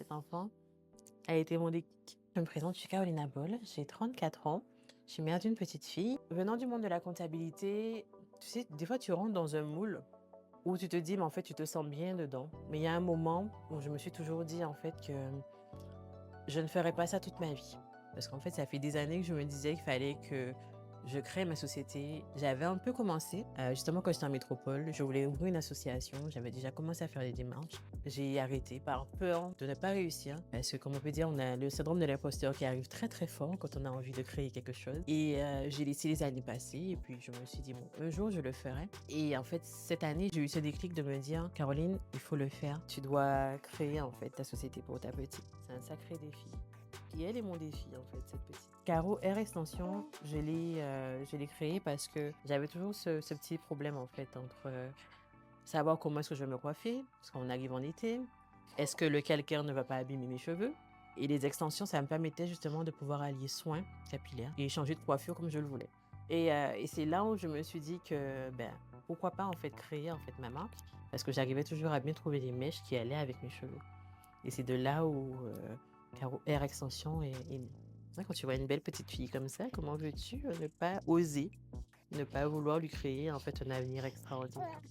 cet enfant a été mon déclic. Je me présente, je suis Carolina Boll, j'ai 34 ans, je suis mère d'une petite fille. Venant du monde de la comptabilité, tu sais, des fois tu rentres dans un moule où tu te dis, mais en fait, tu te sens bien dedans. Mais il y a un moment où je me suis toujours dit, en fait, que je ne ferais pas ça toute ma vie. Parce qu'en fait, ça fait des années que je me disais qu'il fallait que je crée ma société. J'avais un peu commencé, justement quand j'étais en métropole, je voulais ouvrir une association. J'avais déjà commencé à faire des démarches. J'ai arrêté par peur de ne pas réussir. Parce que comme on peut dire, on a le syndrome de l'imposteur qui arrive très très fort quand on a envie de créer quelque chose. Et j'ai laissé les années passer et puis je me suis dit, bon, un jour je le ferai. Et en fait, cette année, j'ai eu ce déclic de me dire, Caroline, il faut le faire. Tu dois créer en fait ta société pour ta petite. C'est un sacré défi. Et elle est mon défi, en fait, cette petite. Caro Air Extension, je l'ai créé parce que j'avais toujours ce petit problème, en fait, entre savoir comment est-ce que je vais me coiffer, parce qu'on arrive en été. Est-ce que le calcaire ne va pas abîmer mes cheveux? Et les extensions, ça me permettait justement de pouvoir allier soins capillaires et changer de coiffure comme je le voulais. Et c'est là où je me suis dit que, ben, pourquoi pas, en fait, créer, en fait, ma marque? Parce que j'arrivais toujours à bien trouver les mèches qui allaient avec mes cheveux. Et c'est de là où Caro Air Extension est née. Ouais, quand tu vois une belle petite fille comme ça, comment veux-tu ne pas oser, ne pas vouloir lui créer en fait un avenir extraordinaire?